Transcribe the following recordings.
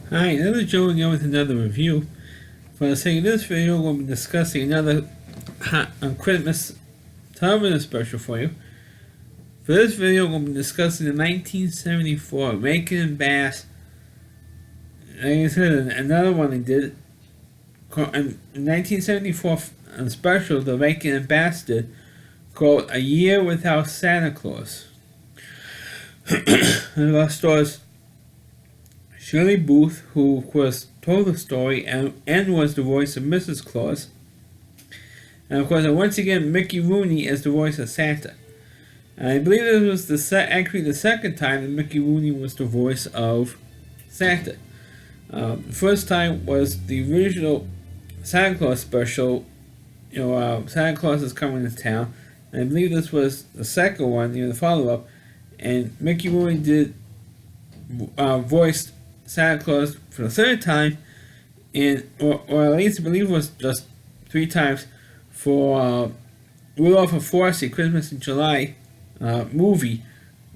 Hi, this is Joe again with another review. For the sake of this video, we'll be discussing another Christmas television special for you. For this video, we'll be discussing the 1974 Rankin and Bass. Like I said, another one they did. In 1974 special, the Rankin and Bass did, called A Year Without Santa Claus. And our stars Shirley Booth, who of course told the story and was the voice of Mrs. Claus. And of course, once again, Mickey Rooney as the voice of Santa. And I believe this was actually the second time that Mickey Rooney was the voice of Santa. The first time was the original Santa Claus special. Santa Claus is coming to town. And I believe this was the second one, the follow-up. And Mickey Rooney did voiced Santa Claus for the third time, or at least I believe it was just 3 times for Rudolph and Forsythe Christmas in July movie,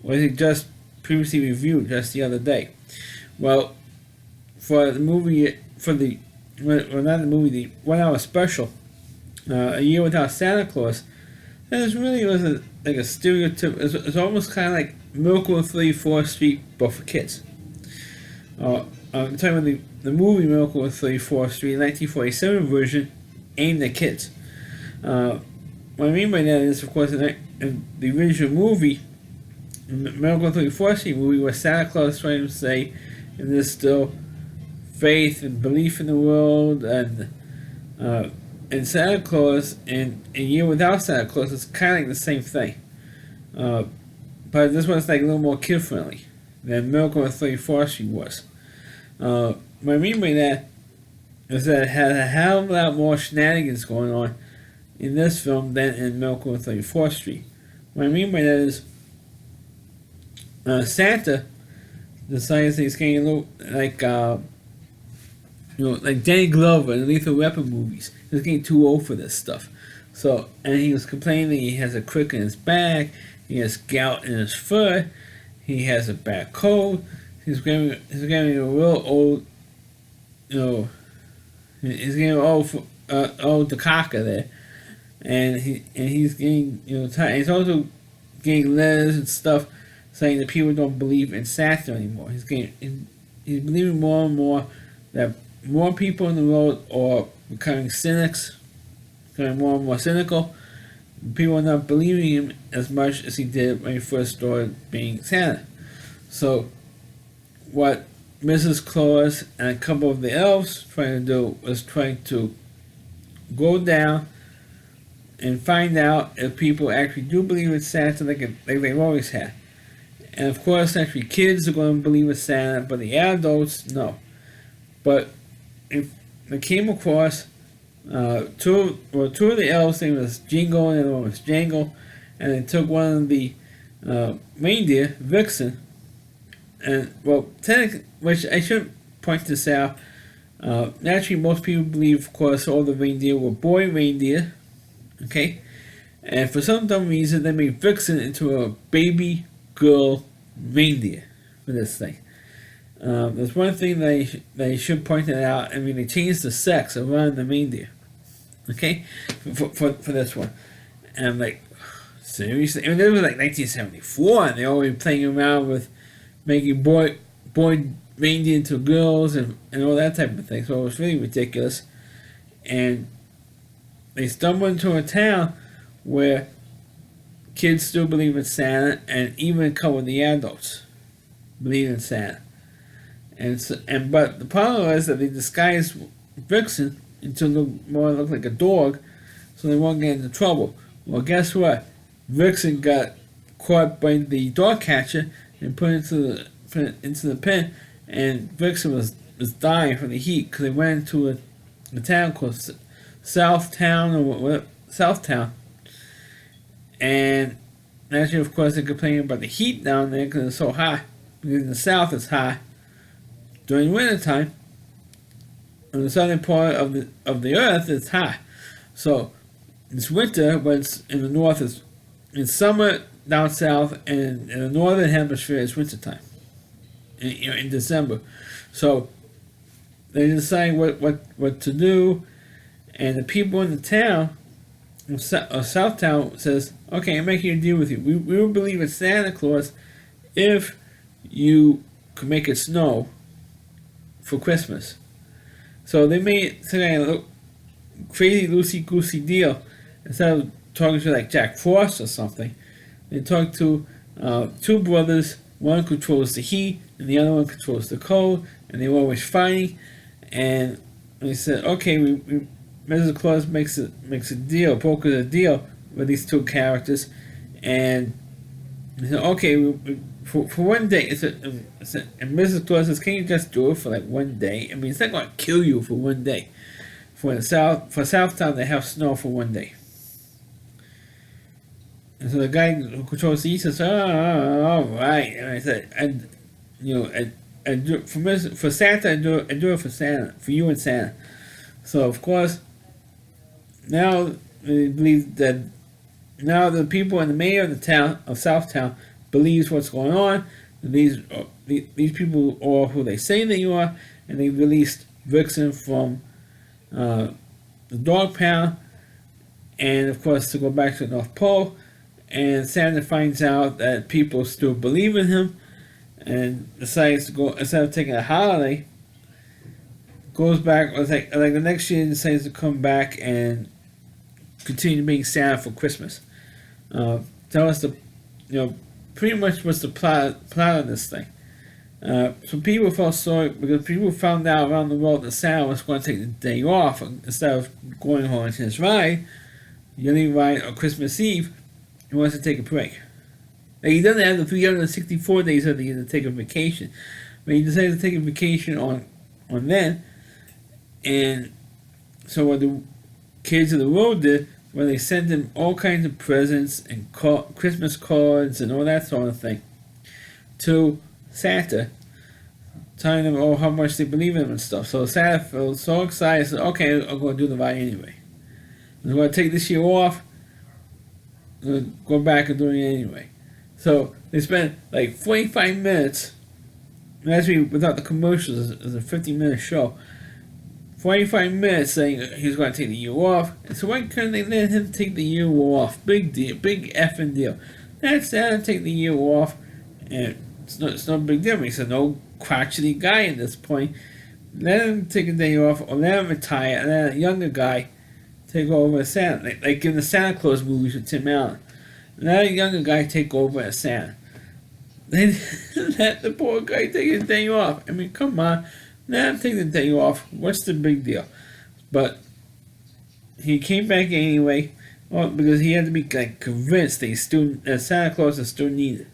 was it just previously reviewed just the other day. Well, for the movie, the 1 hour special, A Year Without Santa Claus, this really was like a stereotype. It's almost kind of like Miracle on 34th Street, but for kids. I'm talking about the movie Miracle on 34th Street, 1947 version, aimed at kids. What I mean by that is, of course, in the original movie, Miracle on 34th Street movie, where Santa Claus is trying to say and instill faith and belief in the world, and Santa Claus and A Year Without Santa Claus is kind of like the same thing. But this one's like a little more kid friendly than Miracle on 34th Street was. What I mean by that is that it had a hell of a lot more shenanigans going on in this film than in Miracle on 34th Street. What I mean by that is Santa decides he's getting a little like like Danny Glover in Lethal Weapon movies. He's getting too old for this stuff. So, and he was complaining he has a crick in his back, he has gout in his foot, he has a bad cold. He's getting a real old, he's getting old the cocker there, and he's getting tired. He's also getting letters and stuff saying that people don't believe in Santa anymore. He's believing more and more that more people in the world are becoming cynics, becoming more and more cynical. People are not believing him as much as he did when he first started being Santa. So, what Mrs. Claus and a couple of the elves trying to do was trying to go down and find out if people actually do believe in Santa like they've always had. And of course, actually, kids are going to believe in Santa, but the adults, no. But if they came across two of the elves, name was Jingle and the other one was Jangle, and they took one of the reindeer, Vixen, and technically, which I should point this out. Naturally, most people believe, of course, all the reindeer were boy reindeer. Okay, and for some dumb reason, they made Vixen into a baby girl reindeer for this thing. There's one thing they should point it out. I mean, they changed the sex of one of the reindeer. Okay, for this one, and I'm like, seriously? I mean, it was like 1974, and they already playing around with making boy reindeer into girls and all that type of thing. So it was really ridiculous. And they stumbled into a town where kids still believe in Santa, and even a couple of the adults believe in Santa. But the problem was that they disguised Vixen to look like a dog, so they won't get into trouble. Well, guess what? Vixen got caught by the dog catcher and put into the pen, and Vixen was dying from the heat because they went into a town called Southtown, and actually, of course, they're complaining about the heat down there because it's so hot. Because in the south it's hot during winter time. On the southern part of the earth, it's hot. So it's winter, but it's in the north. It's summer down south, and in the northern hemisphere, it's winter time. In December. So they decide what to do, and the people in the town, Southtown, says, "Okay, I'm making a deal with you. We will believe in Santa Claus if you could make it snow for Christmas." So they made some kind of crazy loosey goosey deal. Instead of talking to like Jack Frost or something, they talked to two brothers. One controls the heat, and the other one controls the cold, and they were always fighting. And they said, "Okay, Mrs. Claus makes a deal, brokers a deal with these two characters, and they said, okay, for one day, and Mrs. Claus says, can you just do it for like one day? I mean, it's not going to kill you for one day. For Southtown, they have snow for one day." And so the guy who controls the east says, "Oh, all right." And I said, I do it for Santa. I do it for Santa, for you and Santa. So of course, now they believe that now the people and the mayor of the town of Southtown believes what's going on. These people are who they say they are, and they released Vixen from the dog pound, and of course to go back to the North Pole. And Santa finds out that people still believe in him, and decides to go, instead of taking a holiday, goes back, like the next year, decides to come back and continue being Santa for Christmas. Tell us pretty much what's the plot of this thing. So people felt sorry because people found out around the world that Santa was going to take the day off instead of going on his ride, yearly ride on Christmas Eve. He wants to take a break. Like, he doesn't have the 364 days of the year to take a vacation, but he decided to take a vacation on then. And so what the kids of the world did, where they sent him all kinds of presents and Christmas cards and all that sort of thing to Santa, telling them how much they believe in him and stuff. So Santa felt so excited, said, "Okay, I'm going to do the ride anyway. I'm going to take this year off. I'm going to go back and do it anyway." So they spent like 45 minutes, and actually without the commercials, it's a 50-minute show. 45 minutes saying he's going to take the year off, and so why couldn't they let him take the year off? Big deal, big effing deal. Let Santa take the year off, and it's no big deal. He's no crotchety guy at this point. Let him take a day off, or let him retire, and let a younger guy take over as Santa, like in the Santa Claus movies with Tim Allen. Let a younger guy take over as Santa. They let the poor guy take his day off. I mean, come on. Let him take the day off. What's the big deal? But he came back anyway, because he had to be like convinced that Santa Claus is still needed.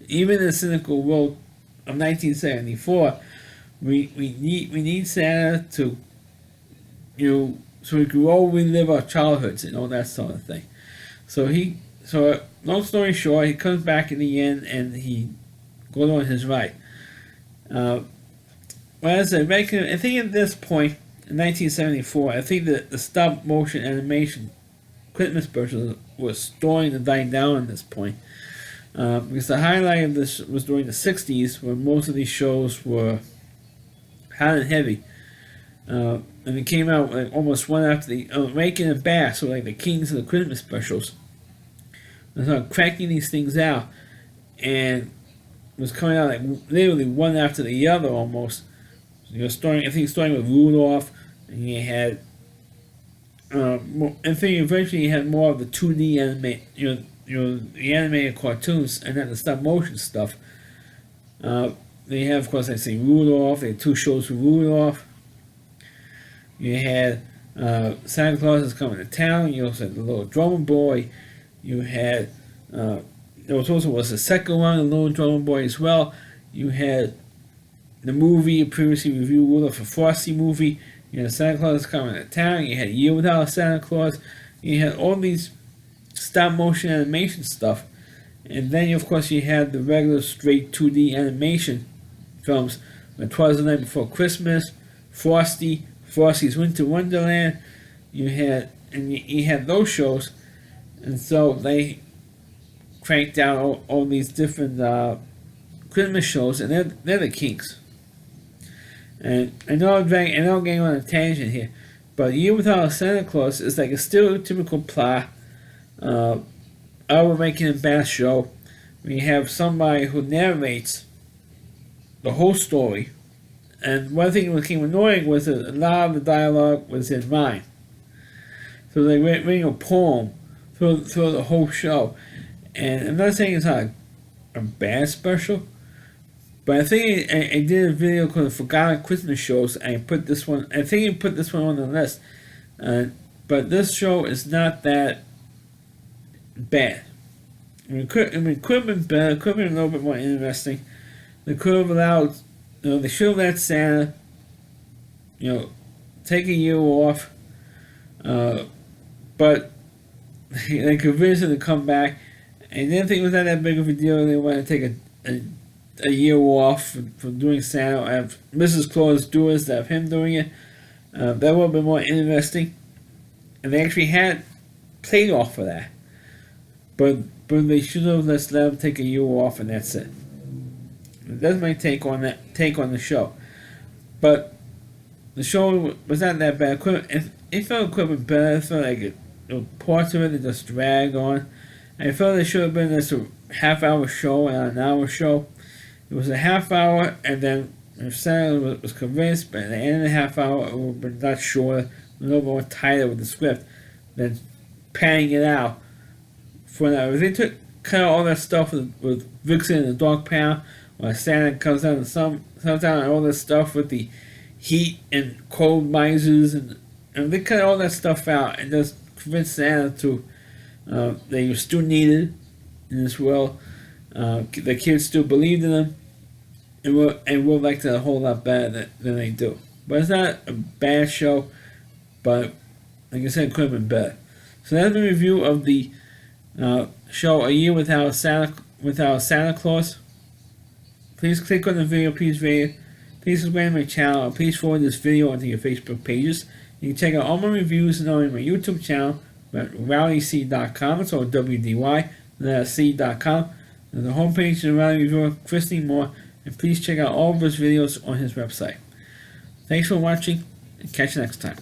Even in the cynical world of 1974, we need Santa to, so we can all relive our childhoods and all that sort of thing. So long story short, he comes back in the end and he goes on his ride. Well, as I think at this point, in 1974, I think that the stop motion animation Christmas specials was starting to die down at this point. Because the highlight of this was during the 60s, when most of these shows were hot and heavy. And it came out like almost one after the Rankin and Bass, so like the kings of the Christmas specials. They started cracking these things out, and it was coming out like literally one after the other almost. Starting with Rudolph, and you had, eventually you had more of the 2D the animated cartoons, and then the stop motion stuff. They have, of course, Rudolph. They had two shows for Rudolph. You had Santa Claus is Coming to Town. You also had the Little Drummer Boy. You had there was a second one, the Little Drummer Boy as well. You had the movie previously reviewed, Rudolph the Frosty movie. You had Santa Claus is Coming to Town. You had Year Without Santa Claus. You had all these stop motion animation stuff, and then of course you had the regular straight 2D animation films, like 'Twas the Night Before Christmas, Frosty's Winter Wonderland. You had those shows, and so they cranked out all these different Christmas shows, and they're the kings. And I know I'm getting on a tangent here, but Year Without Santa Claus is like a stereotypical plot. We're making a bad show. We have somebody who narrates the whole story, and one thing that became annoying was that a lot of the dialogue was in rhyme. So they reading a poem through the whole show. And I'm not saying it's not a bad special, but I think I did a video called Forgotten Christmas Shows, and I put this one, I think I put this one on the list. But this show is not that bad. It could have been better, it could have been a little bit more interesting. They could have allowed, they should have let Santa, take a year off, but they convinced him to come back. I didn't think it was not that big of a deal. They wanted to take a year off from doing Santa. I have Mrs. Claus do it instead of him doing it. That would have been more interesting. And they actually had played off for that. But they should have let him take a year off, and that's it. That's my take on the show. But the show was not that bad. It felt could have been better. It felt like parts of it that just dragged on. I felt it should have been just a half-hour show and an hour show. It was a half hour, and then if Santa was convinced, but at the end of the half hour, it would have been not shorter, a little more tighter with the script than panning it out. For now, if they cut out all that stuff with Vixen and the dog pound, while Santa comes down and all this stuff with the heat and cold misers, and they cut all that stuff out and just convince Santa to that he was still needed in this world. The kids still believed in him, and would like to a whole lot better than they do. But it's not a bad show, but like I said, it could have been better. So that's the review of the show A Year Without Santa Claus. Please click on the video, please subscribe to my channel, and please forward this video onto your Facebook pages. You can check out all my reviews and on my YouTube channel at rowdyc.com. It's all WDY, C.com. And the homepage of the Rowdy Reviewer, Christy Moore, and please check out all of his videos on his website. Thanks for watching, and catch you next time.